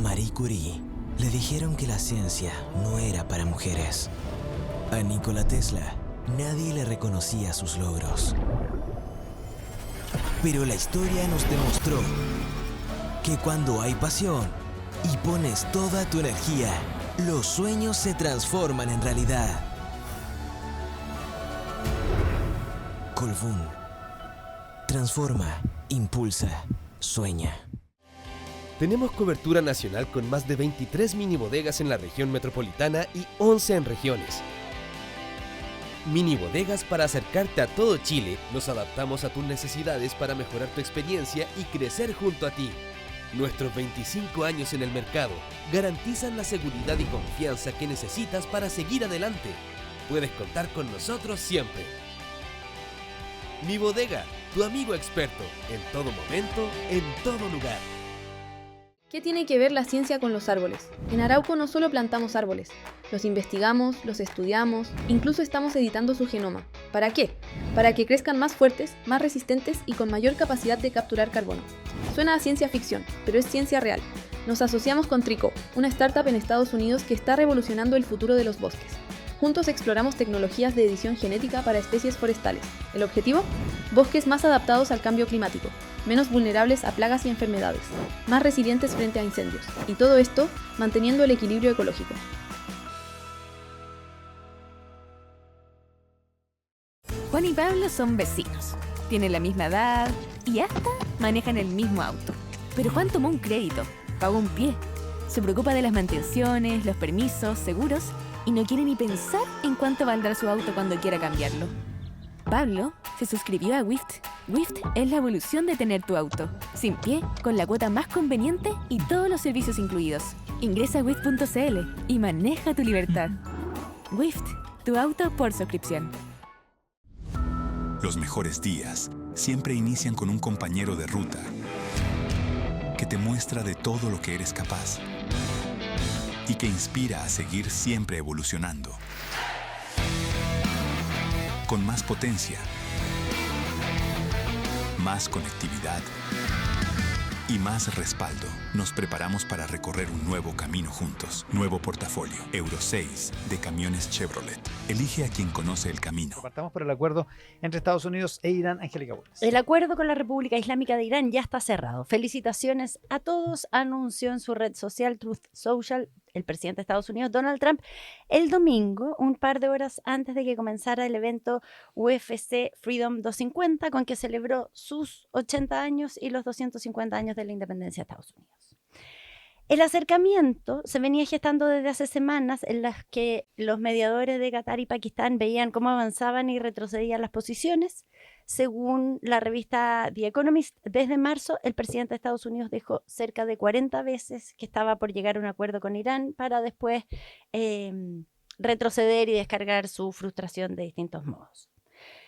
Marie Curie le dijeron que la ciencia no era para mujeres. A Nikola Tesla nadie le reconocía sus logros. Pero la historia nos demostró que cuando hay pasión y pones toda tu energía, los sueños se transforman en realidad. Colbún. Transforma, impulsa, sueña. Tenemos cobertura nacional con más de 23 mini bodegas en la región metropolitana y 11 en regiones. Mini bodegas para acercarte a todo Chile. Nos adaptamos a tus necesidades para mejorar tu experiencia y crecer junto a ti. Nuestros 25 años en el mercado garantizan la seguridad y confianza que necesitas para seguir adelante. Puedes contar con nosotros siempre. Mi Bodega, tu amigo experto, en todo momento, en todo lugar. ¿Qué tiene que ver la ciencia con los árboles? En Arauco no solo plantamos árboles, los investigamos, los estudiamos, incluso estamos editando su genoma. ¿Para qué? Para que crezcan más fuertes, más resistentes y con mayor capacidad de capturar carbono. Suena a ciencia ficción, pero es ciencia real. Nos asociamos con Tricó, una startup en Estados Unidos que está revolucionando el futuro de los bosques. Juntos exploramos tecnologías de edición genética para especies forestales. ¿El objetivo? Bosques más adaptados al cambio climático, menos vulnerables a plagas y enfermedades, más resilientes frente a incendios. Y todo esto manteniendo el equilibrio ecológico. Juan y Pablo son vecinos. Tienen la misma edad y hasta manejan el mismo auto. Pero Juan tomó un crédito, pagó un pie. Se preocupa de las mantenciones, los permisos, seguros y no quiere ni pensar en cuánto valdrá su auto cuando quiera cambiarlo. Pablo se suscribió a Wift. Wift es la evolución de tener tu auto, sin pie, con la cuota más conveniente y todos los servicios incluidos. Ingresa a wift.cl y maneja tu libertad. Wift, tu auto por suscripción. Los mejores días siempre inician con un compañero de ruta que te muestra de todo lo que eres capaz y que inspira a seguir siempre evolucionando. Con más potencia, más conectividad y más respaldo, nos preparamos para recorrer un nuevo camino juntos. Nuevo portafolio Euro 6 de camiones Chevrolet. Elige a quien conoce el camino. Partamos por el acuerdo entre Estados Unidos e Irán. Angélica Bulnes. El acuerdo con la República Islámica de Irán ya está cerrado. Felicitaciones a todos, anunció en su red social Truth Social el presidente de Estados Unidos, Donald Trump, el domingo, un par de horas antes de que comenzara el evento UFC Freedom 250, con que celebró sus 80 años y los 250 años de la independencia de Estados Unidos. El acercamiento se venía gestando desde hace semanas en las que los mediadores de Qatar y Pakistán veían cómo avanzaban y retrocedían las posiciones. Según la revista The Economist, desde marzo el presidente de Estados Unidos dijo cerca de 40 veces que estaba por llegar a un acuerdo con Irán para después retroceder y descargar su frustración de distintos modos.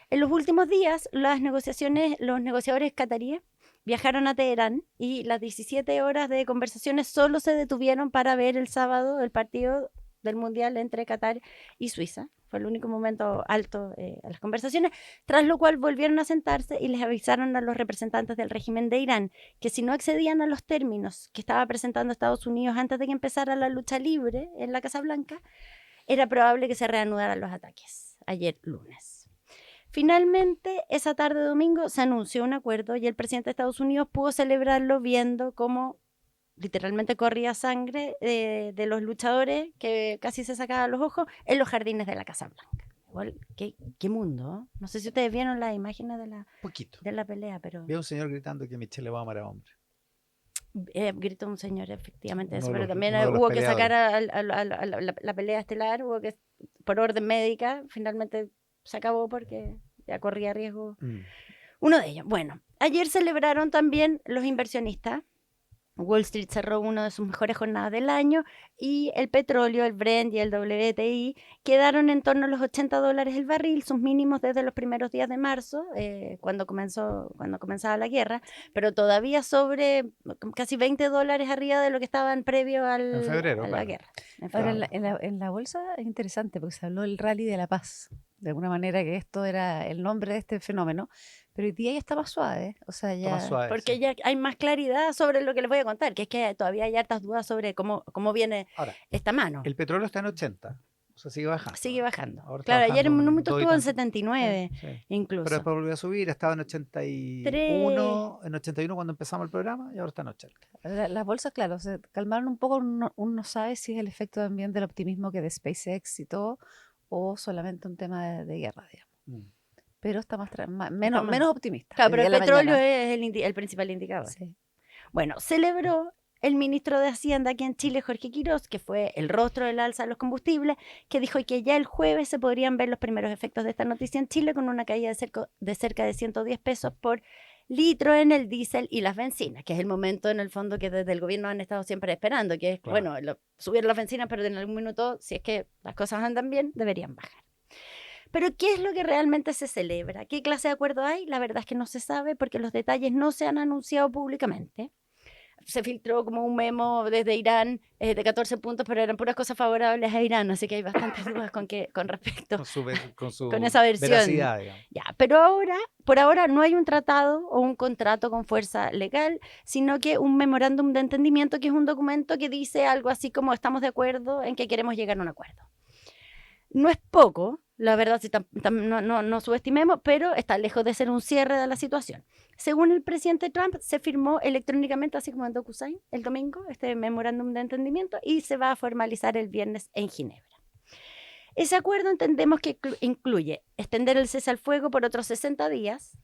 En los últimos días, los negociadores cataríes viajaron a Teherán y las 17 horas de conversaciones solo se detuvieron para ver el sábado el partido del Mundial entre Qatar y Suiza. Fue el único momento alto a las conversaciones, tras lo cual volvieron a sentarse y les avisaron a los representantes del régimen de Irán que si no accedían a los términos que estaba presentando Estados Unidos antes de que empezara la lucha libre en la Casa Blanca, era probable que se reanudaran los ataques ayer lunes. Finalmente, esa tarde de domingo se anunció un acuerdo y el presidente de Estados Unidos pudo celebrarlo viendo cómo literalmente corría sangre de los luchadores que casi se sacaban los ojos en los jardines de la Casa Blanca. Igual, qué mundo, ¿eh? No sé si ustedes vieron las imágenes de la pelea, pero... Vi a un señor gritando que Michelle le va a amar a hombre. Gritó un señor, efectivamente, eso, Uno de pero los- también uno de los hubo que sacar peleadores. la pelea estelar, hubo que, por orden médica, finalmente se acabó porque ya corría riesgo uno de ellos. Bueno, ayer celebraron también los inversionistas. Wall Street cerró una de sus mejores jornadas del año y el petróleo, el Brent y el WTI quedaron en torno a los $80 el barril, sus mínimos desde los primeros días de marzo, cuando comenzaba la guerra, pero todavía sobre casi $20 arriba de lo que estaban previo En febrero, a la claro. guerra. Ahora, en la bolsa es interesante porque se habló del rally de la paz, de alguna manera que esto era el nombre de este fenómeno, Pero hoy día ya está más suave, o sea, Está más ya... suave, Porque sí. ya hay más claridad sobre lo que les voy a contar, que es que todavía hay hartas dudas sobre cómo viene Ahora, esta mano. el petróleo está en 80, o sea, sigue bajando. Sigue bajando. Ahora está Claro, ayer en bajando un un momento 2 y estuvo en tanto. 79 Sí. Pero incluso. después volvió a subir, estaba en 81, en 81 cuando empezamos el programa y ahora está en 80. Las bolsas, claro, se calmaron un poco, uno no sabe si es el efecto también del optimismo que de SpaceX y todo, o solamente un tema de guerra, digamos. Pero está menos, más- menos optimista. Claro, hoy pero día el en la petróleo mañana. es el principal indicador. Sí. Bueno, celebró el ministro de Hacienda aquí en Chile, Jorge Quirós, que fue el rostro del alza de los combustibles, que dijo que ya el jueves se podrían ver los primeros efectos de esta noticia en Chile con una caída de cerca de 110 pesos por litro en el diésel y las bencinas, que es el momento en el fondo que desde el gobierno han estado siempre esperando, que es, Claro. bueno, subir las bencinas, pero en algún minuto, si es que las cosas andan bien, deberían bajar. Pero ¿qué es lo que realmente se celebra? ¿Qué clase de acuerdo hay? La verdad es que no se sabe porque los detalles no se han anunciado públicamente. Se filtró como un memo desde Irán de 14 puntos, pero eran puras cosas favorables a Irán, así que hay bastantes dudas con respecto con esa versión. veracidad, digamos. Ya, pero por ahora no hay un tratado o un contrato con fuerza legal, sino que un memorándum de entendimiento, que es un documento que dice algo así como estamos de acuerdo en que queremos llegar a un acuerdo. No es poco, la verdad, si no subestimemos, pero está lejos de ser un cierre de la situación. Según el presidente Trump, se firmó electrónicamente, así como en DocuSign, el domingo, este memorándum de entendimiento, y se va a formalizar el viernes en Ginebra. Ese acuerdo entendemos que incluye extender el cese al fuego por otros 60 días,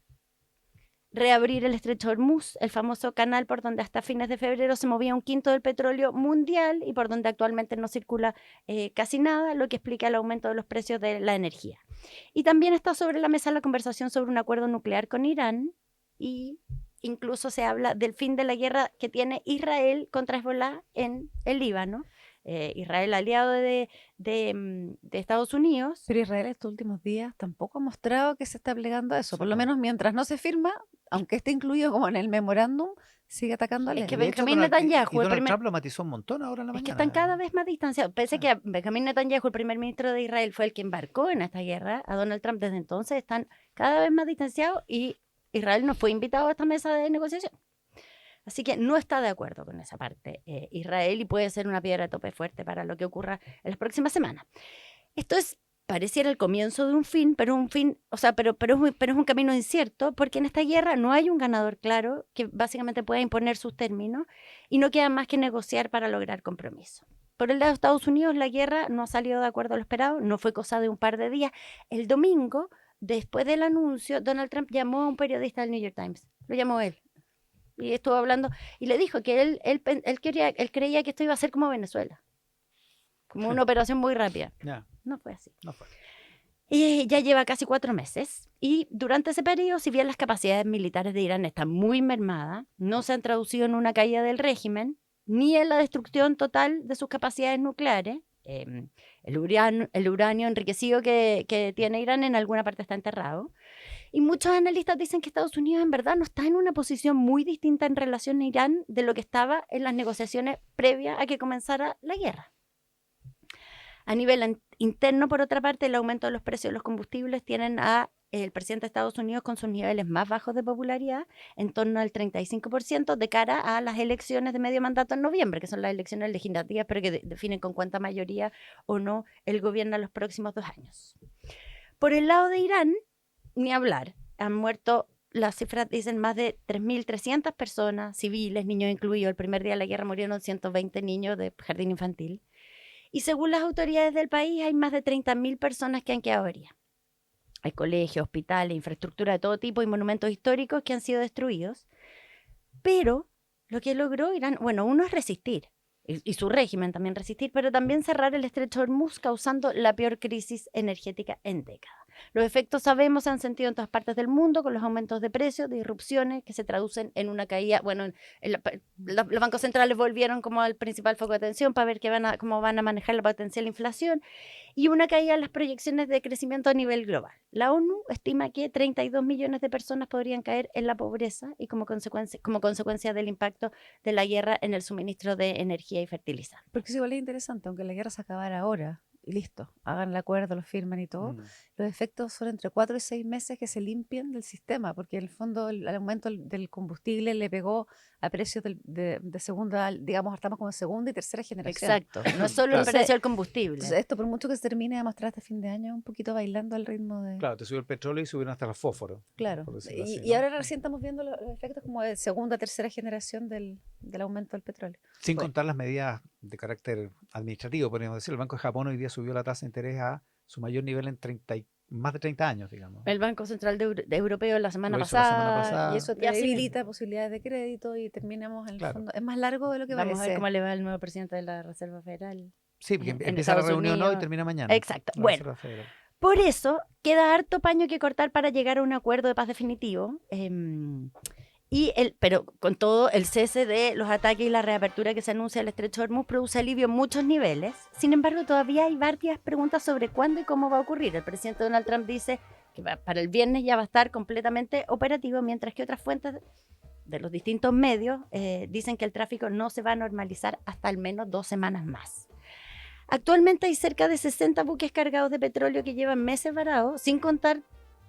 reabrir el estrecho de Hormuz, el famoso canal por donde hasta fines de febrero se movía un quinto del petróleo mundial y por donde actualmente no circula casi nada, lo que explica el aumento de los precios de la energía. Y también está sobre la mesa la conversación sobre un acuerdo nuclear con Irán y incluso se habla del fin de la guerra que tiene Israel contra Hezbollah en el Líbano. Israel aliado de Estados Unidos. Pero Israel estos últimos días tampoco ha mostrado que se está plegando a eso. Por lo menos mientras no se firma, aunque esté incluido como en el memorándum, sigue atacando a Es que De hecho, Benjamín Netanyahu, el Donald primer... Trump lo matizó un montón ahora en la Es que mañana. están cada vez más distanciados. Pese a que Benjamín Netanyahu, el primer ministro de Israel, fue el que embarcó en esta guerra, a Donald Trump desde entonces están cada vez más distanciados y Israel no fue invitado a esta mesa de negociación. Así que no está de acuerdo con esa parte Israel y puede ser una piedra de tope fuerte para lo que ocurra en las próximas semanas. Esto pareciera el comienzo de un fin, pero es un camino incierto, porque en esta guerra no hay un ganador claro que básicamente pueda imponer sus términos y no queda más que negociar para lograr compromiso. Por el lado de Estados Unidos, la guerra no ha salido de acuerdo a lo esperado, no fue cosa de un par de días. El domingo, después del anuncio, Donald Trump llamó a un periodista del New York Times, lo llamó él. Y estuvo hablando y le dijo que él creía que esto iba a ser como Venezuela, como una operación muy rápida. Ya, No fue así. no fue. Y ya lleva casi 4 meses y durante ese periodo, si bien las capacidades militares de Irán están muy mermadas, no se han traducido en una caída del régimen ni en la destrucción total de sus capacidades nucleares. El uranio enriquecido que tiene Irán en alguna parte está enterrado. Y muchos analistas dicen que Estados Unidos en verdad no está en una posición muy distinta en relación a Irán de lo que estaba en las negociaciones previas a que comenzara la guerra. A nivel interno, por otra parte, el aumento de los precios de los combustibles tienen a el presidente de Estados Unidos con sus niveles más bajos de popularidad, en torno al 35%, de cara a las elecciones de medio mandato en noviembre, que son las elecciones legislativas, pero que definen con cuánta mayoría o no el gobierno en los próximos 2 años. Por el lado de Irán, ni hablar. Han muerto, las cifras dicen, más de 3.300 personas, civiles, niños incluidos. El primer día de la guerra murieron 120 niños de jardín infantil. Y según las autoridades del país, hay más de 30.000 personas que han quedado heridas. Hay colegios, hospitales, infraestructura de todo tipo y monumentos históricos que han sido destruidos. Pero lo que logró Irán, bueno, uno es resistir, y su régimen también resistir, pero también cerrar el estrecho de Hormuz, causando la peor crisis energética en décadas. Los efectos, sabemos, se han sentido en todas partes del mundo, con los aumentos de precios, de disrupciones que se traducen en una caída. Bueno, los bancos centrales volvieron como al principal foco de atención para ver cómo van a manejar la potencial inflación y una caída en las proyecciones de crecimiento a nivel global. La ONU estima que 32 millones de personas podrían caer en la pobreza y como consecuencia del impacto de la guerra en el suministro de energía y fertilizantes. Porque es igual es interesante, aunque la guerra se acabara ahora, y listo. Hagan el acuerdo, lo firman y todo. Los efectos son entre 4 y 6 meses que se limpian del sistema, porque en el fondo el aumento del combustible le pegó a precios de segunda, digamos, estamos como en segunda y tercera generación. Exacto, no es solo el precio del combustible. Entonces, esto por mucho que se termine de mostrar hasta fin de año, un poquito bailando al ritmo de... Claro, te subió el petróleo y subieron hasta los fósforos. Claro, y ahora recién estamos viendo los efectos como de segunda, tercera generación del aumento del petróleo. Sin contar las medidas de carácter administrativo, podríamos decir. El Banco de Japón hoy día subió la tasa de interés a su mayor nivel en más de 30 años, digamos. El Banco Central Europeo la semana pasada. Y eso te habilita posibilidades de crédito y terminamos en el fondo. Es más largo de lo que Vamos parece. a ver cómo le va al nuevo presidente de la Reserva Federal. Sí, porque empieza la reunión hoy y termina mañana. Exacto. Bueno, por eso queda harto paño que cortar para llegar a un acuerdo de paz definitivo. Pero con todo, el cese de los ataques y la reapertura que se anuncia al Estrecho de Hormuz produce alivio en muchos niveles. Sin embargo, todavía hay varias preguntas sobre cuándo y cómo va a ocurrir. El presidente Donald Trump dice que para el viernes ya va a estar completamente operativo, mientras que otras fuentes de los distintos medios dicen que el tráfico no se va a normalizar hasta al menos 2 semanas más. Actualmente hay cerca de 60 buques cargados de petróleo que llevan meses varados, sin contar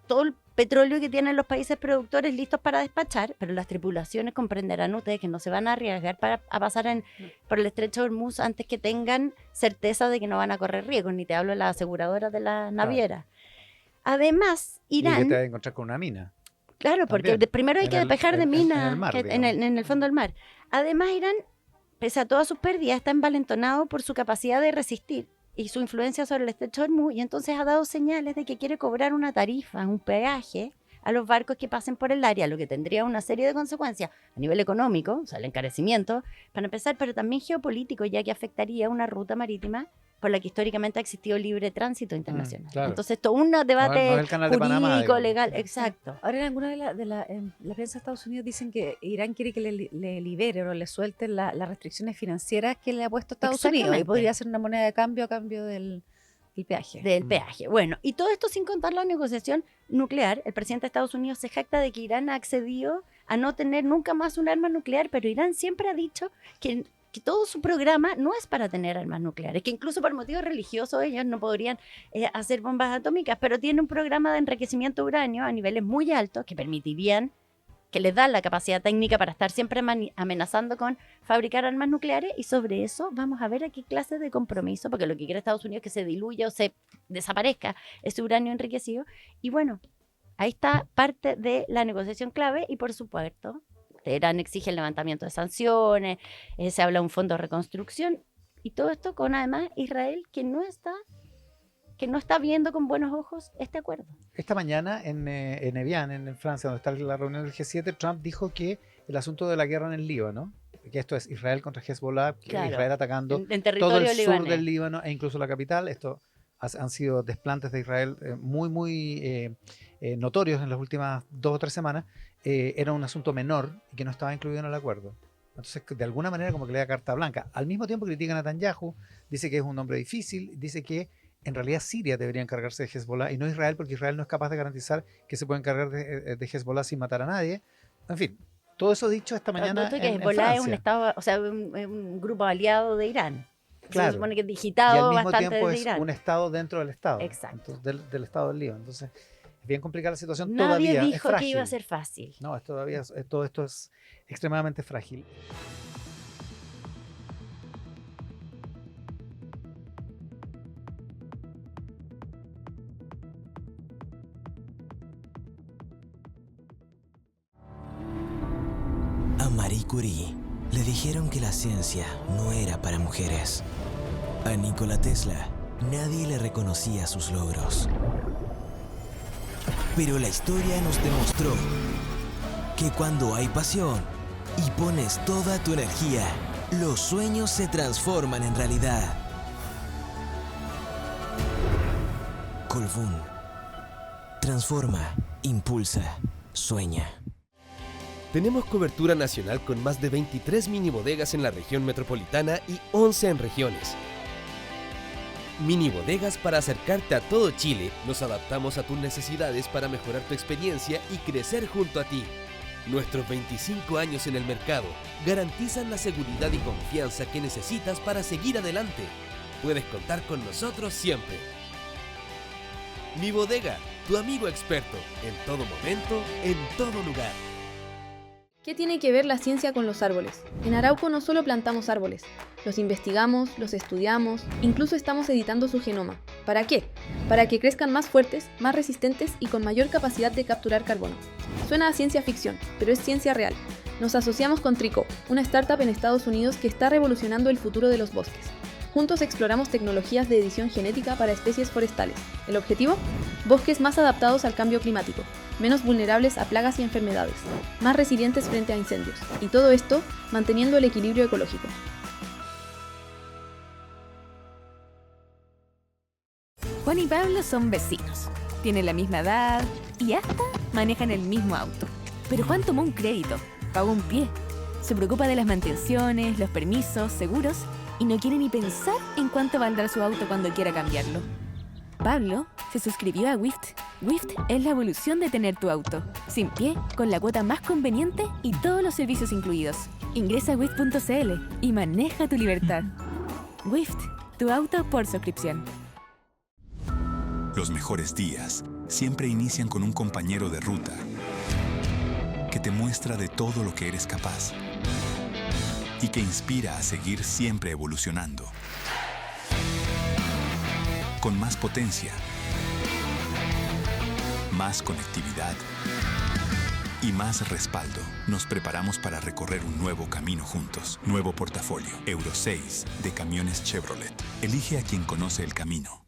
todo el petróleo que tienen los países productores listos para despachar, pero las tripulaciones comprenderán ustedes que no se van a arriesgar a pasar por el Estrecho de Hormuz antes que tengan certeza de que no van a correr riesgos, ni te hablo de las aseguradoras de las navieras. Además, Irán... Y que te vas a encontrar con una mina. Claro, porque primero hay que despejar de minas en el fondo del mar. Además, Irán, pese a todas sus pérdidas, está envalentonado por su capacidad de resistir y su influencia sobre el Estrecho de Hormuz, y entonces ha dado señales de que quiere cobrar una tarifa, un peaje a los barcos que pasen por el área, lo que tendría una serie de consecuencias a nivel económico, o sea, el encarecimiento, para empezar, pero también geopolítico, ya que afectaría una ruta marítima por la que históricamente ha existido libre tránsito internacional. Claro. Entonces, todo un debate jurídico, Panamá, legal, exacto. Ahora, en alguna de la prensa de Estados Unidos dicen que Irán quiere que le liberen o le suelten las restricciones financieras que le ha puesto Estados Unidos, y podría ser una moneda de cambio a cambio del peaje. Del peaje. Bueno, y todo esto sin contar la negociación nuclear. El presidente de Estados Unidos se jacta de que Irán ha accedido a no tener nunca más un arma nuclear, pero Irán siempre ha dicho que todo su programa no es para tener armas nucleares, que incluso por motivos religiosos ellos no podrían hacer bombas atómicas, pero tiene un programa de enriquecimiento de uranio a niveles muy altos que permitirían, que les dan la capacidad técnica para estar siempre amenazando con fabricar armas nucleares, y sobre eso vamos a ver a qué clase de compromiso, porque lo que quiere Estados Unidos es que se diluya o se desaparezca ese uranio enriquecido. Y bueno, ahí está parte de la negociación clave, y por supuesto Teherán exige el levantamiento de sanciones, se habla de un fondo de reconstrucción, y todo esto con además Israel que no está viendo con buenos ojos este acuerdo. Esta mañana en Evian, en Francia, donde está la reunión del G7, Trump dijo que el asunto de la guerra en el Líbano, que esto es Israel contra Hezbollah, claro, Israel atacando en territorio todo el libanés, sur del Líbano e incluso la capital. Esto han sido desplantes de Israel muy notorios en las últimas 2 o 3 semanas. Era un asunto menor y que no estaba incluido en el acuerdo. Entonces, de alguna manera, como que le da carta blanca. Al mismo tiempo critica a Netanyahu, dice que es un hombre difícil, dice que en realidad Siria debería encargarse de Hezbollah y no Israel, porque Israel no es capaz de garantizar que se puede encargar de Hezbollah sin matar a nadie. En fin, todo eso dicho esta mañana que Hezbollah es un estado, o sea, un grupo aliado de Irán. Claro. Se supone que es digitado y al mismo bastante tiempo de es Irán. un estado dentro del estado. Exacto. Entonces, del estado del Líbano. Entonces, es bien complicada la situación. Nadie todavía dijo es frágil. que iba a ser fácil. No, todo esto es extremadamente frágil. A Marie Curie le dijeron que la ciencia no era para mujeres. A Nikola Tesla nadie le reconocía sus logros. Pero la historia nos demostró que cuando hay pasión y pones toda tu energía, los sueños se transforman en realidad. Colbún. Transforma, impulsa, sueña. Tenemos cobertura nacional con más de 23 mini bodegas en la región metropolitana y 11 en regiones. Mini bodegas para acercarte a todo Chile. Nos adaptamos a tus necesidades para mejorar tu experiencia y crecer junto a ti. Nuestros 25 años en el mercado garantizan la seguridad y confianza que necesitas para seguir adelante. puedes contar con nosotros siempre. Mi Bodega, tu amigo experto, en todo momento, en todo lugar. ¿Qué tiene que ver la ciencia con los árboles? En Arauco no solo plantamos árboles, los investigamos, los estudiamos, incluso estamos editando su genoma. ¿Para qué? Para que crezcan más fuertes, más resistentes y con mayor capacidad de capturar carbono. Suena a ciencia ficción, pero es ciencia real. Nos asociamos con Tricó, una startup en Estados Unidos que está revolucionando el futuro de los bosques. Juntos exploramos tecnologías de edición genética para especies forestales. ¿El objetivo? Bosques más adaptados al cambio climático, menos vulnerables a plagas y enfermedades, más resilientes frente a incendios. Y todo esto manteniendo el equilibrio ecológico. Juan y Pablo son vecinos. Tienen la misma edad y hasta manejan el mismo auto. Pero Juan tomó un crédito, pagó un pie. Se preocupa de las mantenciones, los permisos, seguros y no quiere ni pensar en cuánto valdrá su auto cuando quiera cambiarlo. Pablo se suscribió a Wift. Wift es la evolución de tener tu auto, sin pie, con la cuota más conveniente y todos los servicios incluidos. Ingresa a wift.cl y maneja tu libertad. Wift, tu auto por suscripción. Los mejores días siempre inician con un compañero de ruta que te muestra de todo lo que eres capaz y que inspira a seguir siempre evolucionando. Con más potencia, más conectividad y más respaldo, nos preparamos para recorrer un nuevo camino juntos. Nuevo portafolio Euro 6 de Camiones Chevrolet. Elige a quien conoce el camino.